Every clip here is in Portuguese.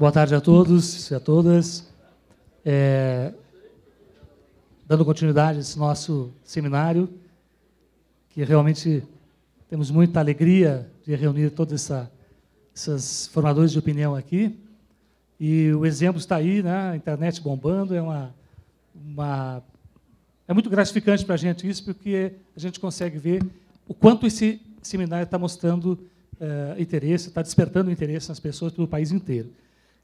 Boa tarde a todos e a todas. Dando continuidade a esse nosso seminário, que realmente temos muita alegria de reunir todos esses formadores de opinião aqui. E o exemplo está aí, né? A internet bombando, é muito gratificante para a gente isso, porque a gente consegue ver o quanto esse seminário está mostrando interesse, está despertando interesse nas pessoas pelo país inteiro.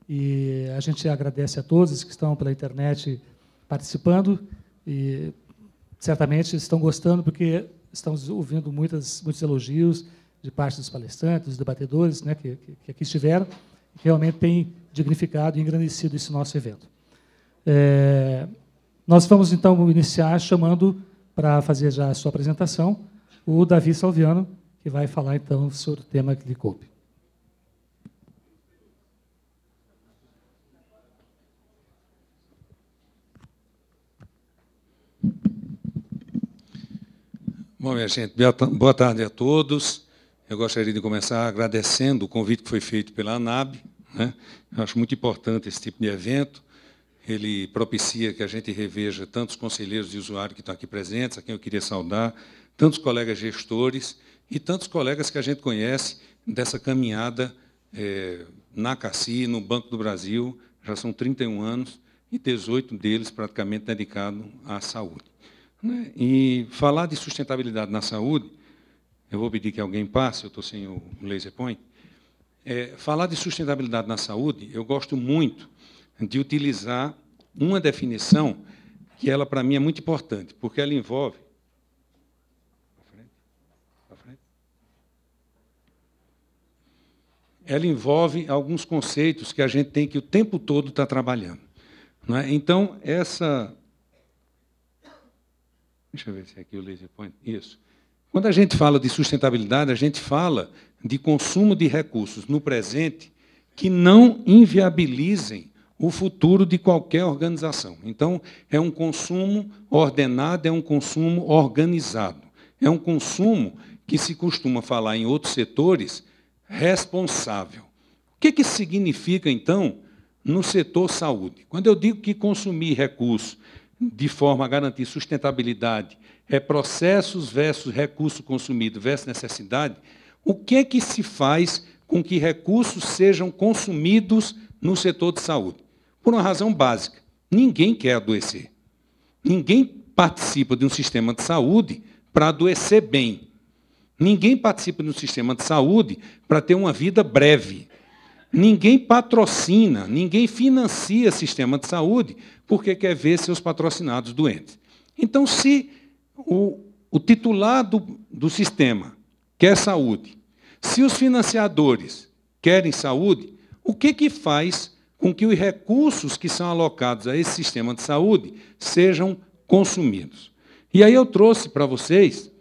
E a gente agradece a todos que estão pela internet participando e certamente estão gostando, porque estamos ouvindo muitos elogios de parte dos palestrantes, dos debatedores, né, que aqui estiveram, que realmente tem dignificado e engrandecido esse nosso evento. Nós vamos, então, iniciar chamando, para fazer já a sua apresentação, o Davi Salviano, que vai falar, então, sobre o tema que lhe coube. Bom, minha gente, boa tarde a todos. Eu gostaria de começar agradecendo o convite que foi feito pela ANAB, né? Eu acho muito importante esse tipo de evento. Ele propicia que a gente reveja tantos conselheiros de usuário que estão aqui presentes, a quem eu queria saudar, tantos colegas gestores e tantos colegas que a gente conhece dessa caminhada na CACI, no Banco do Brasil. Já são 31 anos e 18 deles praticamente dedicados à saúde. E falar de sustentabilidade na saúde, eu vou pedir que alguém passe, eu estou sem o laser point. Falar de sustentabilidade na saúde, eu gosto muito de utilizar uma definição que ela, para mim, é muito importante, porque ela envolve... Ela envolve alguns conceitos que a gente tem que o tempo todo estar trabalhando. Não é? Então, essa... Deixa eu ver se é aqui o laser point. Isso. Quando a gente fala de sustentabilidade, a gente fala de consumo de recursos no presente que não inviabilizem o futuro de qualquer organização. Então, é um consumo ordenado, é um consumo organizado. É um consumo que se costuma falar em outros setores, responsável. O que isso significa, então, no setor saúde? Quando eu digo que consumir recursos de forma a garantir sustentabilidade é processos versus recurso consumido versus necessidade, o que se faz com que recursos sejam consumidos no setor de saúde? Por uma razão básica. Ninguém quer adoecer. Ninguém participa de um sistema de saúde para adoecer bem. Ninguém participa de um sistema de saúde para ter uma vida breve. Ninguém patrocina, ninguém financia sistema de saúde porque quer ver seus patrocinados doentes. Então, se o titular do sistema quer saúde, se os financiadores querem saúde, o que faz com que os recursos que são alocados a esse sistema de saúde sejam consumidos? E aí eu trouxe para vocês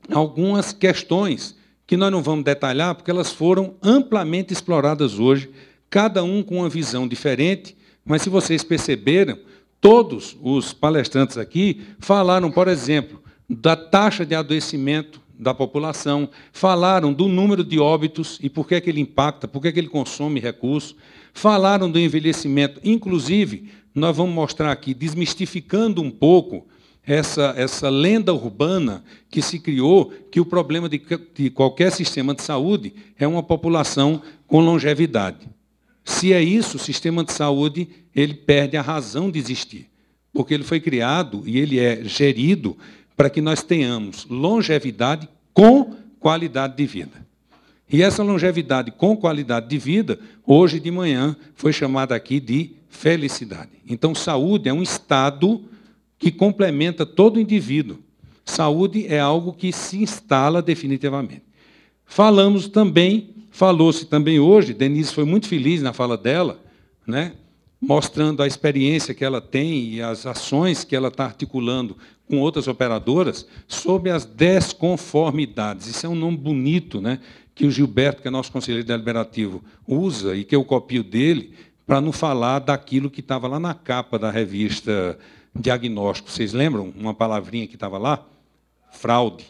algumas questões que nós não vamos detalhar, porque elas foram amplamente exploradas hoje, cada um com uma visão diferente, mas, se vocês perceberam, todos os palestrantes aqui falaram, por exemplo, da taxa de adoecimento da população, falaram do número de óbitos e por que ele impacta, por que ele consome recursos, falaram do envelhecimento. Inclusive, nós vamos mostrar aqui, desmistificando um pouco essa lenda urbana que se criou, que o problema de qualquer sistema de saúde é uma população com longevidade. Se é isso, o sistema de saúde ele perde a razão de existir, porque ele foi criado e ele é gerido para que nós tenhamos longevidade com qualidade de vida. E essa longevidade com qualidade de vida, hoje de manhã, foi chamada aqui de felicidade. Então, saúde é um estado que complementa todo o indivíduo. Saúde é algo que se instala definitivamente. Falou-se também hoje, Denise foi muito feliz na fala dela, né, mostrando a experiência que ela tem e as ações que ela está articulando com outras operadoras sobre as desconformidades. Isso é um nome bonito, né, que o Gilberto, que é nosso conselheiro deliberativo, usa e que eu copio dele para não falar daquilo que estava lá na capa da revista Diagnóstico. Vocês lembram uma palavrinha que estava lá? Fraude.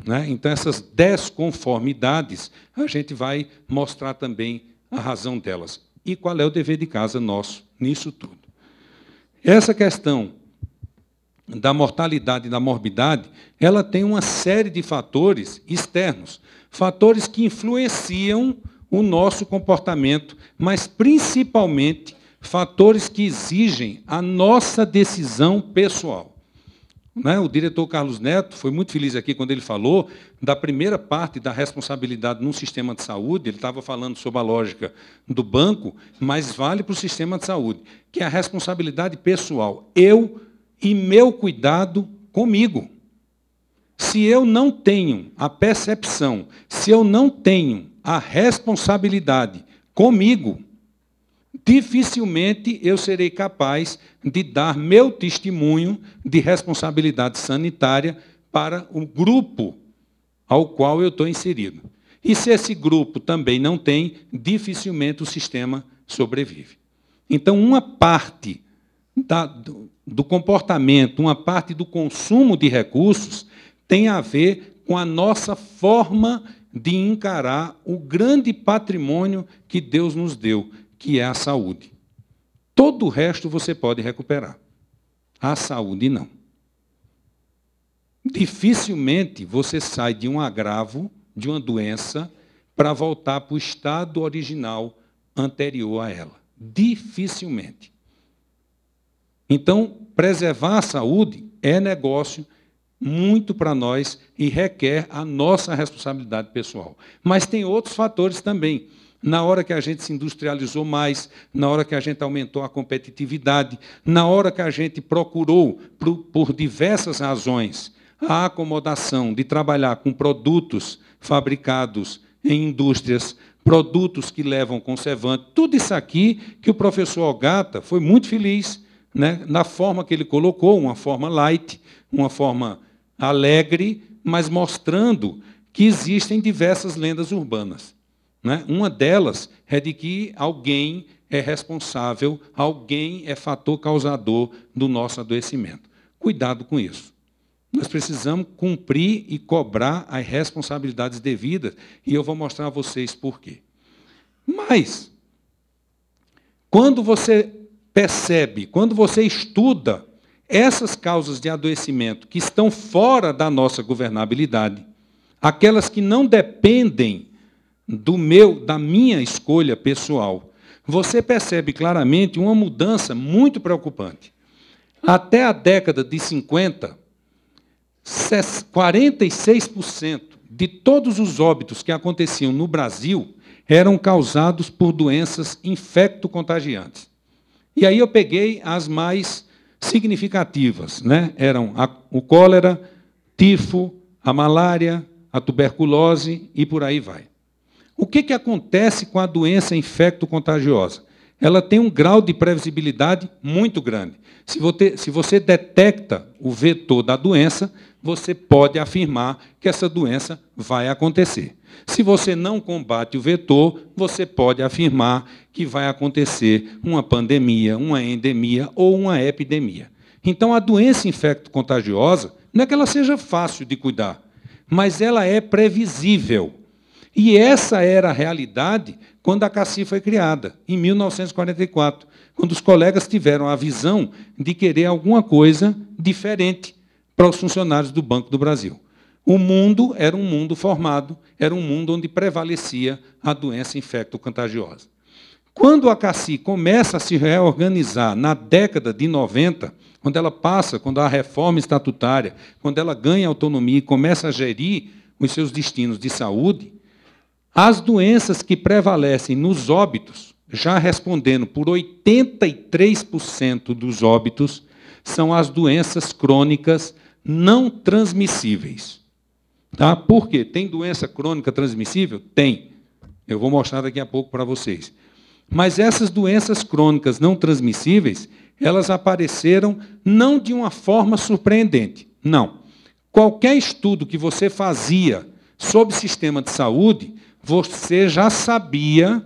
Né? Então, essas desconformidades, a gente vai mostrar também a razão delas. e qual é o dever de casa nosso nisso tudo. Essa questão da mortalidade e da morbidade, ela tem uma série de fatores externos, fatores que influenciam o nosso comportamento, mas principalmente fatores que exigem a nossa decisão pessoal. O diretor Carlos Neto foi muito feliz aqui quando ele falou da primeira parte da responsabilidade num sistema de saúde. Ele estava falando sobre a lógica do banco, mas vale para o sistema de saúde, que é a responsabilidade pessoal. Eu e meu cuidado comigo. Se eu não tenho a percepção, se eu não tenho a responsabilidade comigo, dificilmente eu serei capaz de dar meu testemunho de responsabilidade sanitária para o grupo ao qual eu estou inserido. E se esse grupo também não tem, dificilmente o sistema sobrevive. Então, uma parte do comportamento, uma parte do consumo de recursos tem a ver com a nossa forma de encarar o grande patrimônio que Deus nos deu, que é a saúde. Todo o resto você pode recuperar. A saúde, não. Dificilmente você sai de um agravo, de uma doença, para voltar para o estado original anterior a ela. Dificilmente. Então, preservar a saúde é negócio muito para nós e requer a nossa responsabilidade pessoal. Mas tem outros fatores também. Na hora que a gente se industrializou mais, na hora que a gente aumentou a competitividade, na hora que a gente procurou, por diversas razões, a acomodação de trabalhar com produtos fabricados em indústrias, produtos que levam conservante, tudo isso aqui que o professor Ogata foi muito feliz, na forma que ele colocou, uma forma light, uma forma alegre, mas mostrando que existem diversas lendas urbanas. Uma delas é de que alguém é responsável, alguém é fator causador do nosso adoecimento. Cuidado com isso. Nós precisamos cumprir e cobrar as responsabilidades devidas, e eu vou mostrar a vocês por quê. Mas, quando você percebe, quando você estuda essas causas de adoecimento que estão fora da nossa governabilidade, aquelas que não dependem da minha escolha pessoal, você percebe claramente uma mudança muito preocupante. Até a década de 50, 46% de todos os óbitos que aconteciam no Brasil eram causados por doenças infecto-contagiantes. E aí eu peguei as mais significativas, Eram o cólera, tifo, a malária, a tuberculose e por aí vai. O que acontece com a doença infecto-contagiosa? Ela tem um grau de previsibilidade muito grande. Se você detecta o vetor da doença, você pode afirmar que essa doença vai acontecer. Se você não combate o vetor, você pode afirmar que vai acontecer uma pandemia, uma endemia ou uma epidemia. Então, a doença infecto-contagiosa não é que ela seja fácil de cuidar, mas ela é previsível. E essa era a realidade quando a CACI foi criada, em 1944, quando os colegas tiveram a visão de querer alguma coisa diferente para os funcionários do Banco do Brasil. O mundo era um mundo formado, era um mundo onde prevalecia a doença infecto-contagiosa. Quando a CACI começa a se reorganizar na década de 90, quando a reforma estatutária, quando ela ganha autonomia e começa a gerir os seus destinos de saúde, as doenças que prevalecem nos óbitos, já respondendo por 83% dos óbitos, são as doenças crônicas não transmissíveis. Por quê? Tem doença crônica transmissível? Tem. Eu vou mostrar daqui a pouco para vocês. Mas essas doenças crônicas não transmissíveis, elas apareceram não de uma forma surpreendente. Não. Qualquer estudo que você fazia sobre o sistema de saúde, você já sabia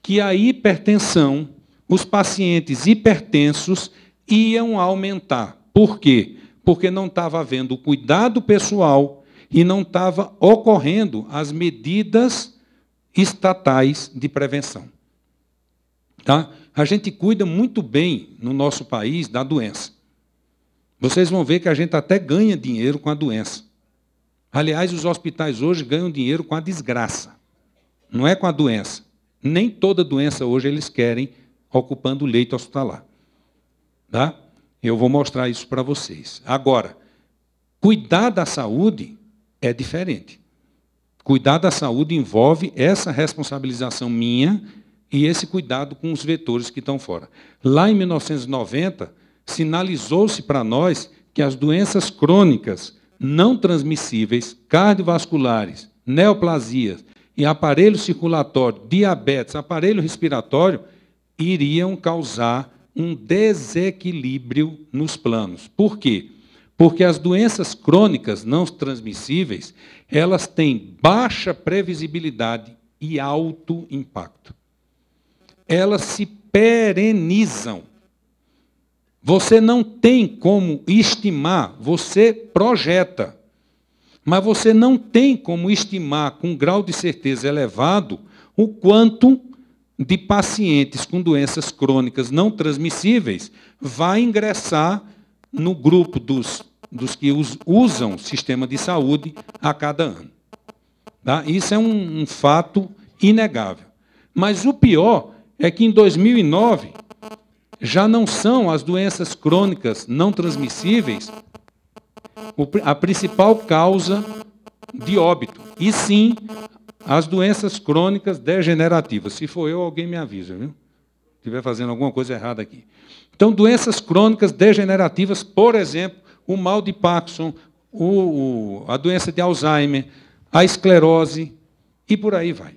que a hipertensão, os pacientes hipertensos iam aumentar. Por quê? Porque não estava havendo o cuidado pessoal e não estava ocorrendo as medidas estatais de prevenção. Tá? A gente cuida muito bem, no nosso país, da doença. Vocês vão ver que a gente até ganha dinheiro com a doença. Aliás, os hospitais hoje ganham dinheiro com a desgraça. Não é com a doença. Nem toda doença hoje eles querem ocupando o leito hospitalar. Tá? Eu vou mostrar isso para vocês. Agora, cuidar da saúde é diferente. Cuidar da saúde envolve essa responsabilização minha e esse cuidado com os vetores que estão fora. Lá em 1990, sinalizou-se para nós que as doenças crônicas não transmissíveis, cardiovasculares, neoplasias e aparelho circulatório, diabetes, aparelho respiratório, iriam causar um desequilíbrio nos planos. Por quê? Porque as doenças crônicas não transmissíveis, elas têm baixa previsibilidade e alto impacto. Elas se perenizam. Você não tem como estimar, você projeta, mas você não tem como estimar com um grau de certeza elevado o quanto de pacientes com doenças crônicas não transmissíveis vai ingressar no grupo dos que usam o sistema de saúde a cada ano. Tá? Isso é um fato inegável. Mas o pior é que em 2009 já não são as doenças crônicas não transmissíveis a principal causa de óbito, e sim as doenças crônicas degenerativas. Se for eu, alguém me avisa, viu? Se estiver fazendo alguma coisa errada aqui. Então, doenças crônicas degenerativas, por exemplo, o mal de Parkinson, a doença de Alzheimer, a esclerose, e por aí vai.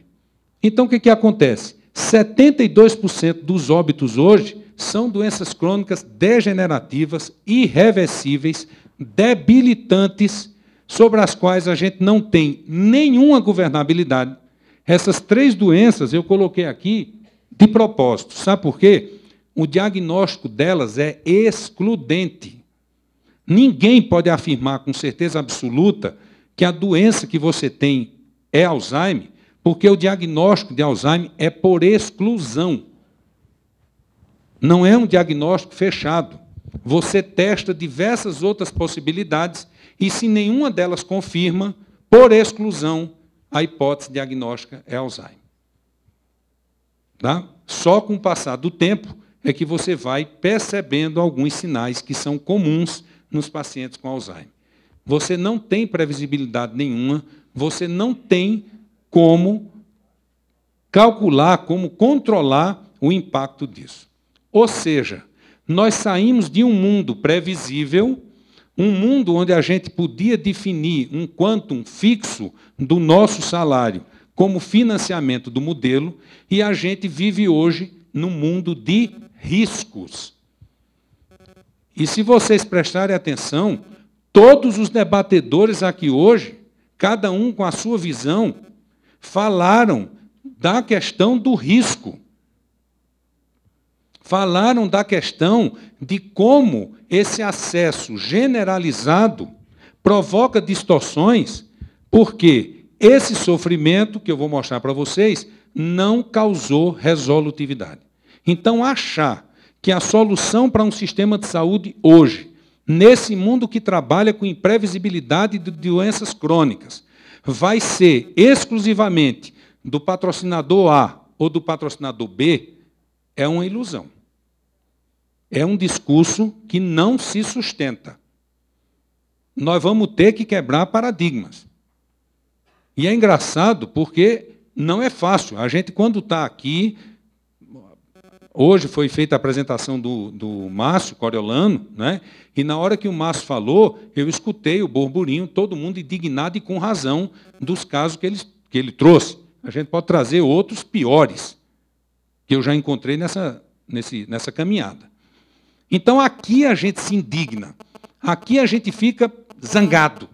Então, o que acontece? 72% dos óbitos hoje são doenças crônicas degenerativas, irreversíveis, debilitantes, sobre as quais a gente não tem nenhuma governabilidade. Essas 3 doenças eu coloquei aqui de propósito. Sabe por quê? O diagnóstico delas é excludente. Ninguém pode afirmar com certeza absoluta que a doença que você tem é Alzheimer, porque o diagnóstico de Alzheimer é por exclusão. Não é um diagnóstico fechado. Você testa diversas outras possibilidades e, se nenhuma delas confirma, por exclusão, a hipótese diagnóstica é Alzheimer. Tá? Só com o passar do tempo é que você vai percebendo alguns sinais que são comuns nos pacientes com Alzheimer. Você não tem previsibilidade nenhuma, você não tem como calcular, como controlar o impacto disso. Ou seja, nós saímos de um mundo previsível, um mundo onde a gente podia definir um quantum fixo do nosso salário como financiamento do modelo, e a gente vive hoje num mundo de riscos. E se vocês prestarem atenção, todos os debatedores aqui hoje, cada um com a sua visão, falaram da questão do risco. Falaram da questão de como esse acesso generalizado provoca distorções, porque esse sofrimento, que eu vou mostrar para vocês, não causou resolutividade. Então, achar que a solução para um sistema de saúde hoje, nesse mundo que trabalha com imprevisibilidade de doenças crônicas, vai ser exclusivamente do patrocinador A ou do patrocinador B, é uma ilusão. É um discurso que não se sustenta. Nós vamos ter que quebrar paradigmas. E é engraçado porque não é fácil. A gente, quando está aqui, hoje foi feita a apresentação do Márcio Coriolano, né? E na hora que o Márcio falou, eu escutei o burburinho, todo mundo indignado e com razão dos casos que ele trouxe. A gente pode trazer outros piores, que eu já encontrei nessa caminhada. Então, aqui a gente se indigna, aqui a gente fica zangado.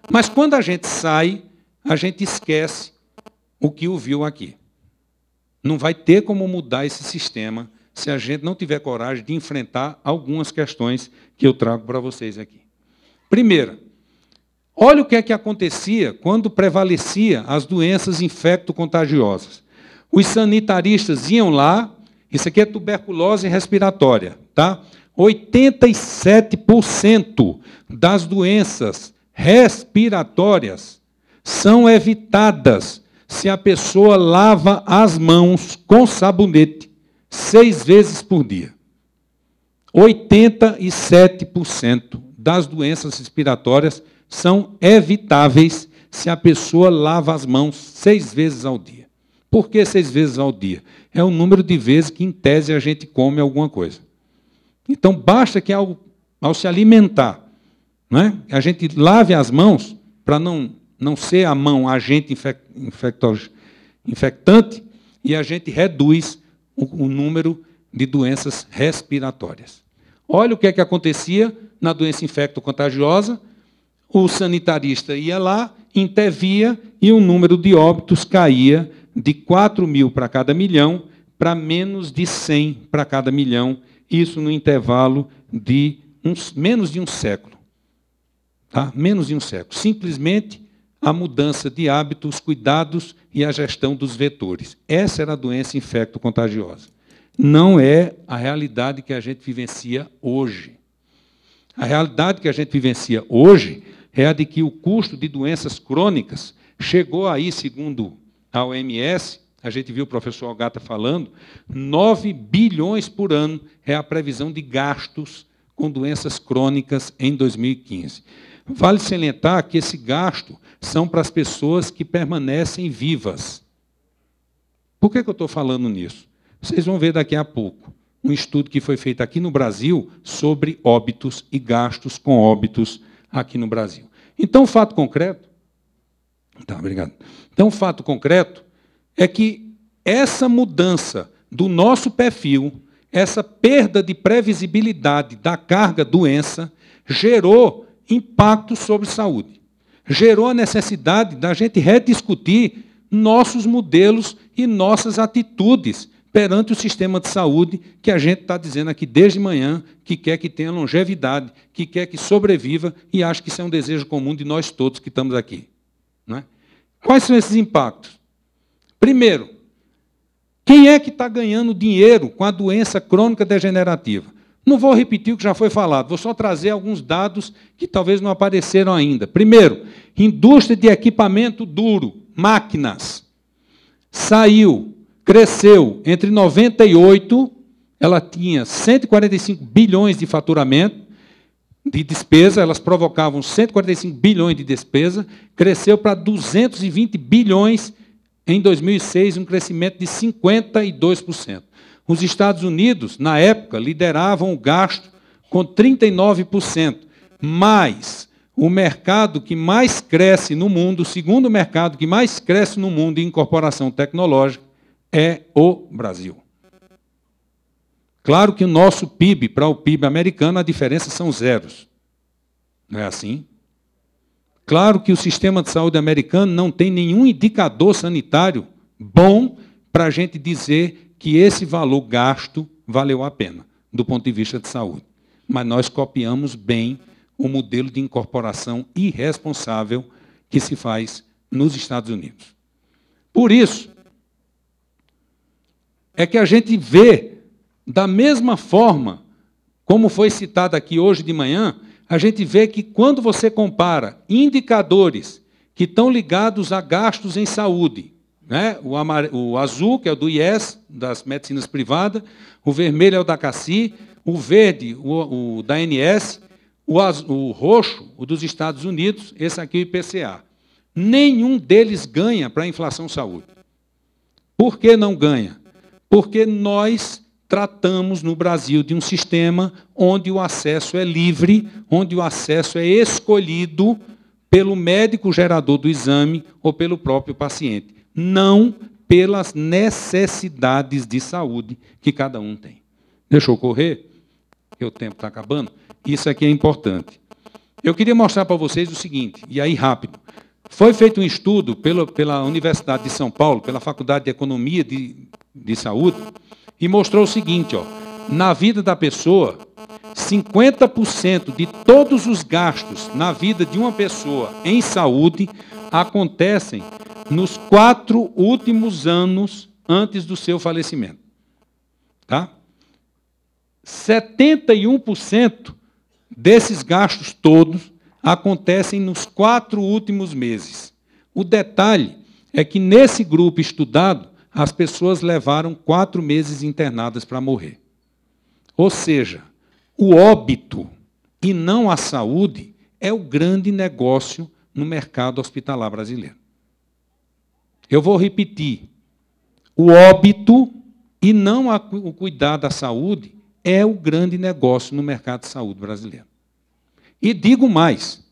Mas, quando a gente sai, a gente esquece o que ouviu aqui. Não vai ter como mudar esse sistema se a gente não tiver coragem de enfrentar algumas questões que eu trago para vocês aqui. Primeira, olha o que é que acontecia quando prevalecia as doenças infecto-contagiosas. Os sanitaristas iam lá Isso aqui é tuberculose respiratória, tá? 87% das doenças respiratórias são evitadas se a pessoa lava as mãos com sabonete 6 vezes por dia. 87% das doenças respiratórias são evitáveis se a pessoa lava as mãos 6 vezes ao dia. Por que 6 vezes ao dia? É o número de vezes que, em tese, a gente come alguma coisa. Então, basta que ao se alimentar, né, a gente lave as mãos, para não ser a mão agente infectante, e a gente reduz o número de doenças respiratórias. Olha o que é que acontecia na doença infecto-contagiosa. O sanitarista ia lá, intervia, e o número de óbitos caía de 4.000 para cada milhão para menos de 100 para cada milhão, isso no intervalo de menos de um século. Tá? Menos de um século. Simplesmente a mudança de hábitos, cuidados e a gestão dos vetores. Essa era a doença infecto-contagiosa. Não é a realidade que a gente vivencia hoje. A realidade que a gente vivencia hoje é a de que o custo de doenças crônicas chegou aí, segundo a OMS, a gente viu o professor Algata falando, 9 bilhões por ano é a previsão de gastos com doenças crônicas em 2015. Vale salientar que esse gasto são para as pessoas que permanecem vivas. Por que eu estou falando nisso? Vocês vão ver daqui a pouco um estudo que foi feito aqui no Brasil sobre óbitos e gastos com óbitos aqui no Brasil. Então, o fato concreto... Tá, obrigado. Então, o fato concreto é que essa mudança do nosso perfil, essa perda de previsibilidade da carga doença, gerou impacto sobre saúde. Gerou a necessidade da gente rediscutir nossos modelos e nossas atitudes perante o sistema de saúde, que a gente está dizendo aqui desde manhã, que quer que tenha longevidade, que quer que sobreviva, e acho que isso é um desejo comum de nós todos que estamos aqui. Não é? Quais são esses impactos? Primeiro, quem é que está ganhando dinheiro com a doença crônica degenerativa? Não vou repetir o que já foi falado, vou só trazer alguns dados que talvez não apareceram ainda. Primeiro, indústria de equipamento duro, máquinas. Cresceu entre 98, ela tinha 145 bilhões de faturamento, de despesa, elas provocavam 145 bilhões de despesa, cresceu para 220 bilhões em 2006, um crescimento de 52%. Os Estados Unidos, na época, lideravam o gasto com 39%, mas o mercado que mais cresce no mundo, o segundo mercado que mais cresce no mundo em incorporação tecnológica, é o Brasil. Claro que o nosso PIB, para o PIB americano, a diferença são zeros. Não é assim? Claro que o sistema de saúde americano não tem nenhum indicador sanitário bom para a gente dizer que esse valor gasto valeu a pena, do ponto de vista de saúde. Mas nós copiamos bem o modelo de incorporação irresponsável que se faz nos Estados Unidos. Por isso, é que a gente vê, da mesma forma, como foi citado aqui hoje de manhã, a gente vê que quando você compara indicadores que estão ligados a gastos em saúde, né? O azul, que é o do IES, das medicinas privadas, o vermelho é o da CACI, o verde, o da ANS, o roxo, o dos Estados Unidos, esse aqui é o IPCA. Nenhum deles ganha para a inflação saúde. Por que não ganha? Porque nós tratamos no Brasil de um sistema onde o acesso é livre, onde o acesso é escolhido pelo médico gerador do exame ou pelo próprio paciente, não pelas necessidades de saúde que cada um tem. Deixa eu correr, porque o tempo está acabando. Isso aqui é importante. Eu queria mostrar para vocês o seguinte, e aí rápido. Foi feito um estudo pela Universidade de São Paulo, pela Faculdade de Economia de Saúde, e mostrou o seguinte, ó, na vida da pessoa, 50% de todos os gastos na vida de uma pessoa em saúde acontecem nos 4 últimos anos antes do seu falecimento. Tá? 71% desses gastos todos acontecem nos 4 últimos meses. O detalhe é que, nesse grupo estudado, as pessoas levaram 4 meses internadas para morrer. Ou seja, o óbito e não a saúde é o grande negócio no mercado hospitalar brasileiro. Eu vou repetir. O óbito e não o cuidar da saúde é o grande negócio no mercado de saúde brasileiro. E digo mais,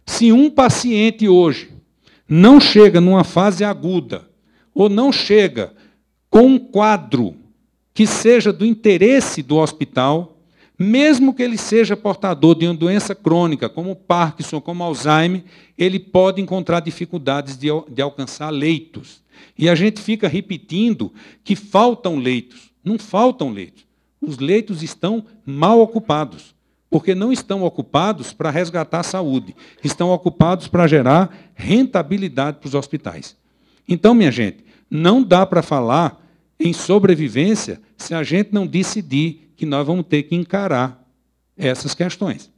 se um paciente hoje não chega numa fase aguda, ou não chega com um quadro que seja do interesse do hospital, mesmo que ele seja portador de uma doença crônica, como Parkinson, como Alzheimer, ele pode encontrar dificuldades de alcançar leitos. E a gente fica repetindo que faltam leitos. Não faltam leitos. Os leitos estão mal ocupados, porque não estão ocupados para resgatar a saúde, estão ocupados para gerar rentabilidade para os hospitais. Então, minha gente, não dá para falar em sobrevivência se a gente não decidir que nós vamos ter que encarar essas questões,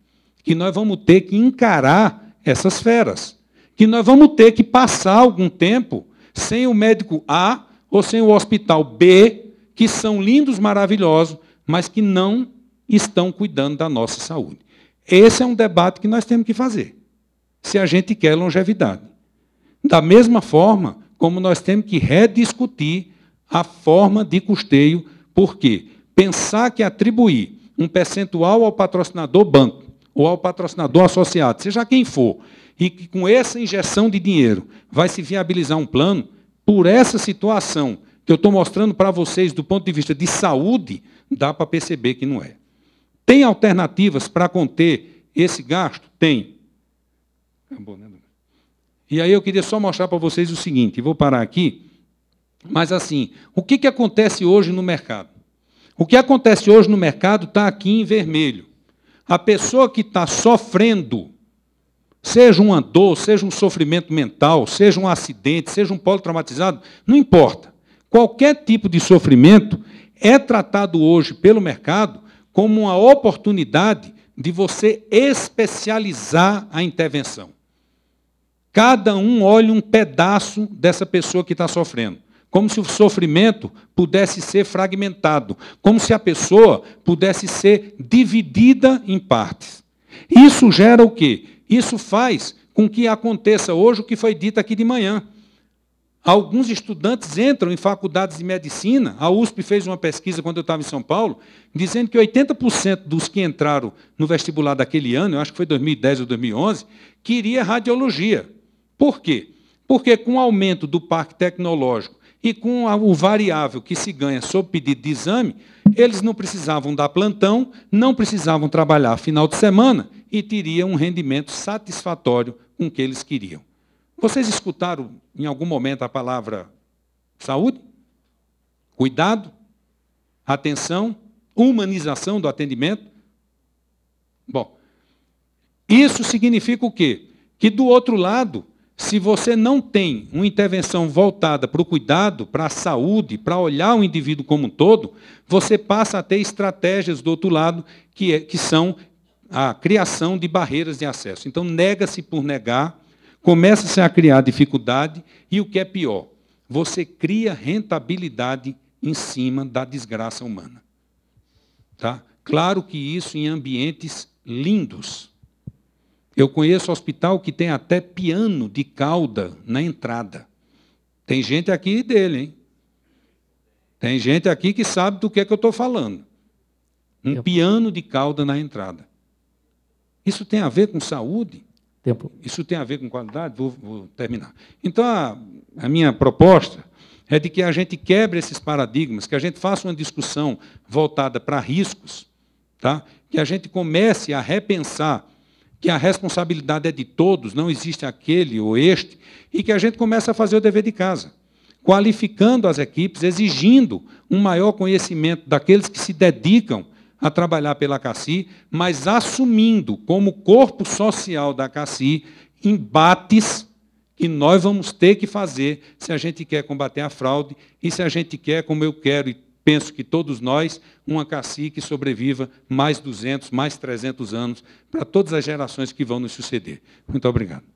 que nós vamos ter que encarar essas feras, que nós vamos ter que passar algum tempo sem o médico A ou sem o hospital B, que são lindos, maravilhosos, mas que não estão cuidando da nossa saúde. Esse é um debate que nós temos que fazer, se a gente quer longevidade. Da mesma forma como nós temos que rediscutir a forma de custeio, porque pensar que atribuir um percentual ao patrocinador banco ou ao patrocinador associado, seja quem for, e que com essa injeção de dinheiro vai se viabilizar um plano, por essa situação que eu estou mostrando para vocês do ponto de vista de saúde, dá para perceber que não é. Tem alternativas para conter esse gasto? Tem. Acabou, né? E aí eu queria só mostrar para vocês o seguinte, vou parar aqui, mas assim, o que acontece hoje no mercado? O que acontece hoje no mercado está aqui em vermelho. A pessoa que está sofrendo, seja uma dor, seja um sofrimento mental, seja um acidente, seja um politraumatizado, não importa. Qualquer tipo de sofrimento é tratado hoje pelo mercado como uma oportunidade de você especializar a intervenção. Cada um olha um pedaço dessa pessoa que está sofrendo, como se o sofrimento pudesse ser fragmentado, como se a pessoa pudesse ser dividida em partes. Isso gera o quê? Isso faz com que aconteça hoje o que foi dito aqui de manhã. Alguns estudantes entram em faculdades de medicina, a USP fez uma pesquisa quando eu estava em São Paulo, dizendo que 80% dos que entraram no vestibular daquele ano, eu acho que foi 2010 ou 2011, queria radiologia. Por quê? Porque com o aumento do parque tecnológico e com o variável que se ganha sob pedido de exame, eles não precisavam dar plantão, não precisavam trabalhar final de semana e teriam um rendimento satisfatório com o que eles queriam. Vocês escutaram em algum momento a palavra saúde? Cuidado? Atenção? Humanização do atendimento? Bom, isso significa o quê? Que, do outro lado, se você não tem uma intervenção voltada para o cuidado, para a saúde, para olhar o indivíduo como um todo, você passa a ter estratégias do outro lado, que são a criação de barreiras de acesso. Então, nega-se por negar, começa-se a criar dificuldade e, o que é pior, você cria rentabilidade em cima da desgraça humana. Tá? Claro que isso em ambientes lindos. Eu conheço hospital que tem até piano de cauda na entrada. Tem gente aqui dele, hein? Tem gente aqui que sabe do que é que eu estou falando. Um piano de cauda na entrada. Isso tem a ver com saúde? Tempo. Isso tem a ver com qualidade? Vou terminar. Então, a minha proposta é de que a gente quebre esses paradigmas, que a gente faça uma discussão voltada para riscos, tá? Que a gente comece a repensar que a responsabilidade é de todos, não existe aquele ou este, e que a gente comece a fazer o dever de casa, qualificando as equipes, exigindo um maior conhecimento daqueles que se dedicam a trabalhar pela CACI, mas assumindo como corpo social da CACI embates que nós vamos ter que fazer se a gente quer combater a fraude e se a gente quer, como eu quero e penso que todos nós, uma cacique sobreviva mais 200, mais 300 anos, para todas as gerações que vão nos suceder. Muito obrigado.